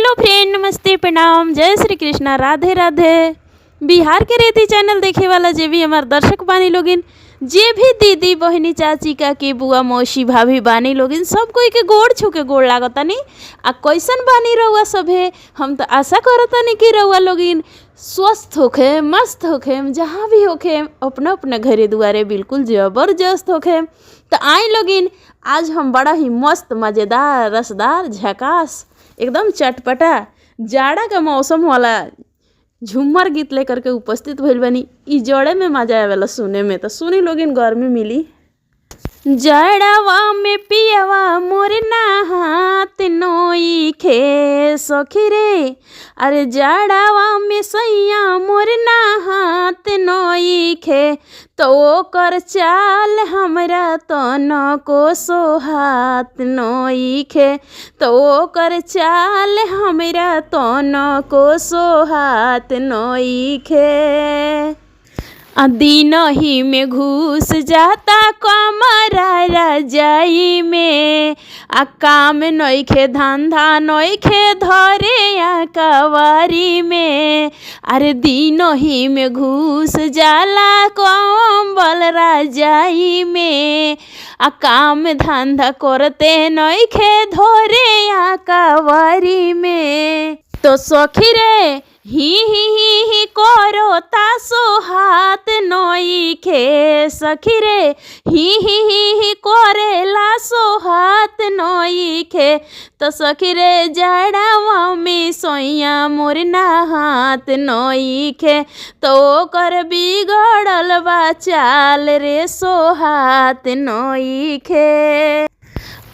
Hello friend, नमस्ते, प्रणाम, जय श्री कृष्णा, राधे राधे। बिहार के रेती चैनल देखे वाला जे भी हमार दर्शक बानी लोगिन, जे भी दीदी बहनी चाची काकी बुआ मौसी भाभी बानी लोगिन, सब कोई के गोड़ छू के गोड़ लागतानी। आ कैसन बानी रहुआ सभे? हम तो आशा करतानी कि रहुआ लोगिन स्वस्थ होखे, मस्त होखे, जहाँ भी होखे अपना अपना घरे दुआरे बिल्कुल ज़बरदस्त होखे। तो आई लोगिन, आज हम बड़ा ही मस्त मज़ेदार रसदार झकास एकदम चटपटा जाड़ा का मौसम वाला झूमर गीत लेकर के उपस्थित भइल बानी। ई जड़े में मजा आवेला सुने में, तो सुनी लोगिन, गर्मी मिली। जड़वा में पियवा मोर नहात नोइखे सखी रे, अरे जड़वा में सैया मोर नहात नोइखे, तो ओकर चाल हमरा तनको सोहात नोइखे, तो ओकर चाल हमरा तनको सोहात नोइखे। दिन ही में घुस जाता कमरा रजाई में, आ काम नइखे धंधा नइखे धरे आ कवारी में, अरे दिन ही में घुस जाला कंबल रजाई में, आ काम धंधा करते नइखे धरे आ कवारी में। तो सखी रे ही करो तासो हाथ नइखे सखी रे, ही करेला सो हाथ नइखे, तो सखी रे जड़वा में सोइया मोर नहात नइखे, तो ओकर बिगड़ल बा चाल रे सो हाथ नइखे।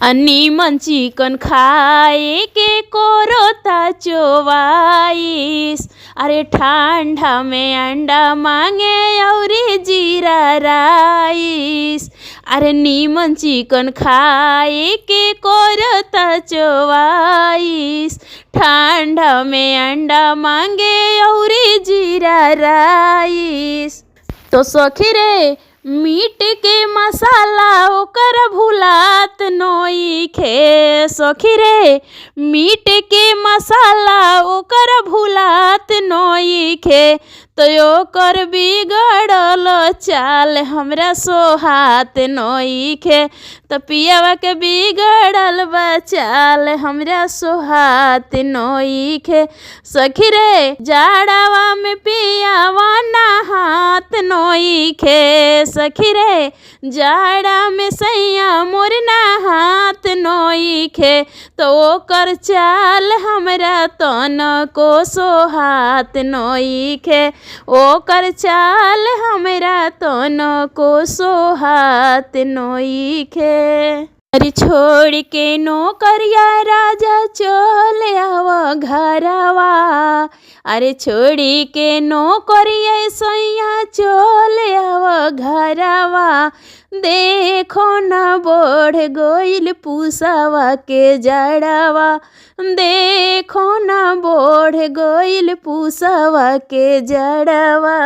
नीमन चिकन खाए के कोरोता चोवाइस, अरे ठंडा में अंडा मांगे औरी जीरा राइस, अरे नीमन चिकन खाए के कोरोता चोवाइस, ठंडा में अंडा मांगे औरी जीरा राइस। तो सखी रे मीट के मसाला ओकर भुलात नइखे सखी रे, मीट के मसाला ओकर भुलात नइखे, तो ओकर बिगड़ल चाल हमरा सोहात नइखे, तो पियावा के बिगड़ल बा चाल हमरा सोहात नइखे। सखी रे जाड़वा में पियावा नहात नइखे सखी रे, जाड़ा में सैया मोर नहात नइखे, तो ओकर चाल हमरा तनको सोहात नइखे, ओकर चाल हमरा तनको सोहात नइखे। अरे छोड़ के नौकरिया राजा चल आव घरवा, अरे छोड़ी के नौकरिया सैया चल आव घरवा, देखो न बढ़ गइल पुसवा के जड़वा, देखो न बढ़ गइल पुसवा के जड़वा।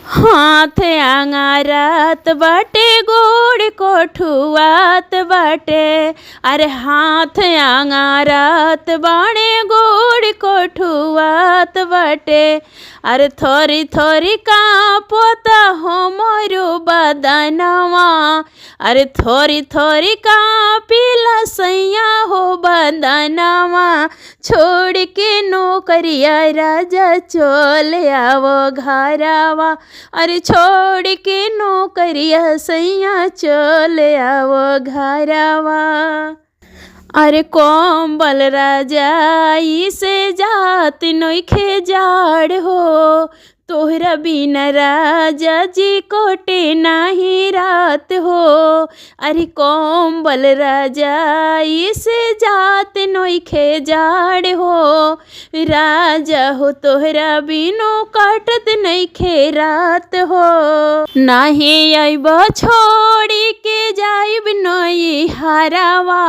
हाथ आंगारात बाटे गोड़ कोठुआत बाटे, अरे हाथ आंगारात बाणे गोड़ कोठुआत बाटे, अरे थोरी थोरी कांपता हमरो बदनवा, अरे थोरी थोरी कांपिला सैया हो बदनवा, छोड़ के नौकरिया राजा चल आव घरवा, अरे छोड़ के नौकरिया सैया चल आव घरवा। अरे कंबल रजाई से जात नइखे जाड़ हो, तोहरा बिना राजा जी कोटे नाही रात हो, अरे कंबल रजाई से जात नइखे जाड़ हो, राजा हो तोहरा बिनो काटत नइखे रात हो, नाही आइब छोड़ी के जाइब नई हरावा,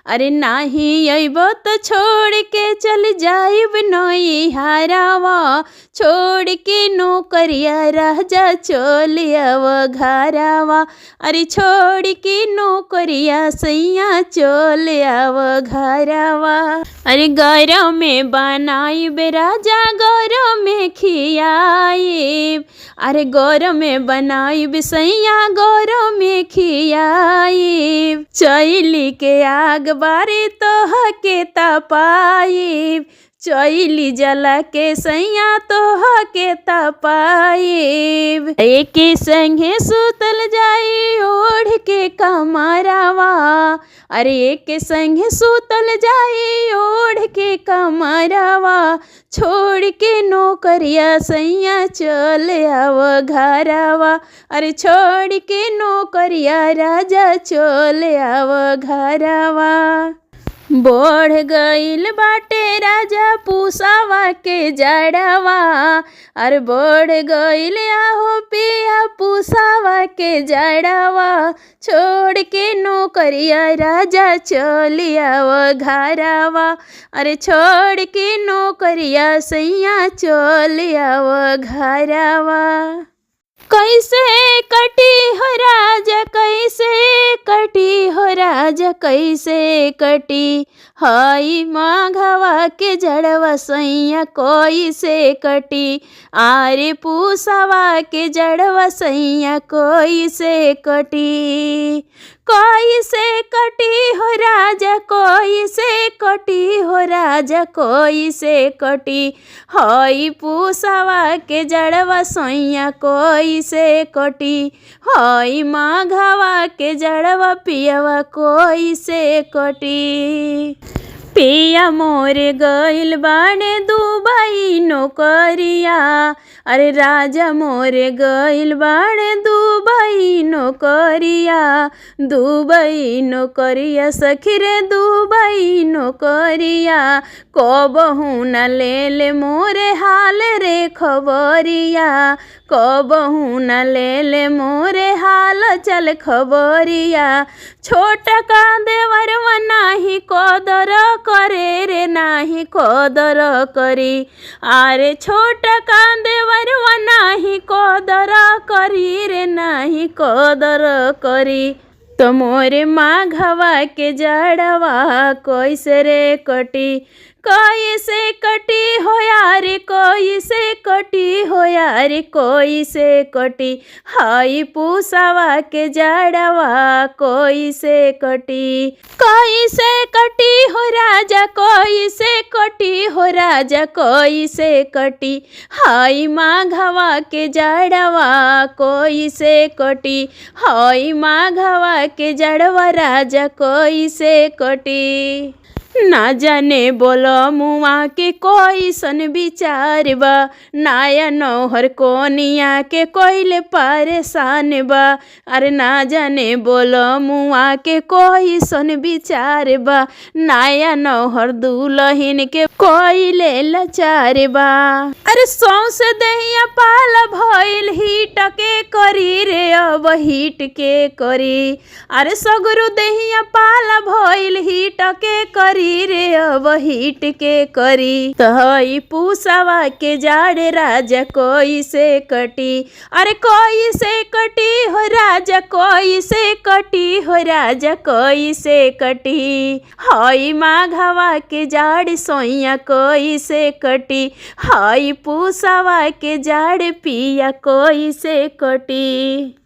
अरे नाही आइब तो छोड़ के चल जाइब नई हरावा, छोड़ के नौकरिया राजा चल आव घरवा। अरे छोड़ के नौकरिया सैया चल आव घरवा। अरे गौरव में बनाइब राजा गौरव में खियाइब। अरे गौरव में बनाइब सैया गौरव में खियाइब। चैली के आग बारे तोह के तपाइब। चैली जला के सैया तोह के तपाइब। एके संगे सुतल जाई ओढ़ के कमरवा। अरे एके संगे सुतल जाई ओढ़ के कमरवा। छोड़ के नौकरिया सैया चल आव घरवा। अरे छोड़ के नौकरिया राजा चल आव घरवा। बढ़ गईल बाटे राजा पूसावा के जड़वा। अरे बढ़ गईल आहो पिया पूसावा के जड़वा। छोड़ के नौकरिया राजा चल आव घरवा। अरे छोड़ के नौकरिया सैया चल आव घरवा। कैसे कटी हो राजा कैसे कटी हो राजा कैसे कटी। हाई माघवा के जड़वा सैया कोई से कटी। आरे पूसवा के जड़वा सैया कोई से कटी। कोई से कटी हो राजा कोई से कटी हो राजा कोई से कटी। हाई पूसवा के जड़वा सैया कोई से कटी। हाई माघवा के जड़वा पियवा कोई से कटी। पिया मोरे गइल बाड़े दुबई नौकरिया। अरे राजा मोरे गइल बाड़े दुबई नौकरिया। दुबई नौकरिया सखी रे दुबई नौकरिया। कबहू न ले ले मोरे हाल रे खबरिया। कबहू न ले ले मोरे हाल चल खबरिया। छोटा का देवरवा नाही कदर करे रे नाही कदर करी। आरे छोटा का देवरवा नाही कदर करी रे नाही कदर करी। तो मोरे माघवा के जड़वा कैसे रे कटी। कैसे कटी हो यार कैसे कटी हो यार कैसे कटी। हाई पूसवा के जड़वा कैसे कटी। कैसे कटी हो राजा कैसे कटी हो राजा कैसे कटी। हाई माघवा के जड़वा कैसे कटी। हाई माघवा के जड़वा राजा कैसे कटी। ना जाने बोलो मुआ के कोई सन विचार बा। नाया नौहर कोनिया के कोइले परेशान बा। अरे ना जाने बोलो मुआ के कोई सन विचार बा। नाया नौहर दुल्हन के कोइले लाचार बा। अरे सौंसे दहिया पाल भइल हिट के करी रे अब हिट के करी। अरे सगुरु दहिया पाल भइल हिट के करी रे अब हिट के करी। तहई पूसवा के जाड़े राजा कोई से कटी। अरे कोई से कटी हो राजा कोई से कटी हो राजा कोई से कटी। हई माघवा के जाड़े सोइया कोई से कटी। हई पूसवा के जाड़े पिया कोई से कटी।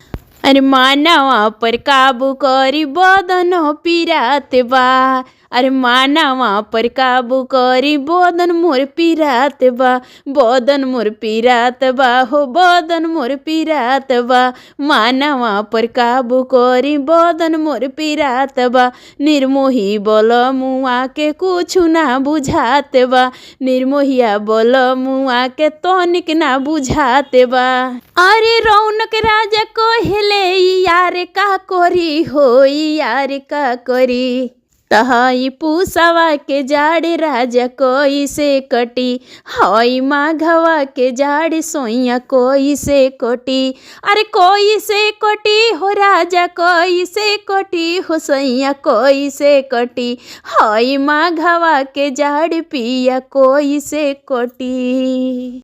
अरे मानवा पर काबू करी बदन पीरात बा। अरे मानवा पर काबू करी बदन मोर पीरात बा। बदन मोर पीरात बा हो बदन मोर पीरात बा। मानवा पर काबू करी बदन मोर पीरात बा। निर्मोही बोल मुआ के कुछ ना बुझात बा। निर्मोहिया बोल मुआ के तनिक ना बुझात बा। अरे रौनक राजा कहले यार का करी हो यार का करी। तहई पूसवा के जाड़े राजा कोई से कटी। हई माघवा के जाड़े सोइया कोई से कटी। अरे कोई से कटी हो राजा कोई से कटी हो सोइया कोई से कटी। हई माघवा के जाड़े पिया कोई से कटी।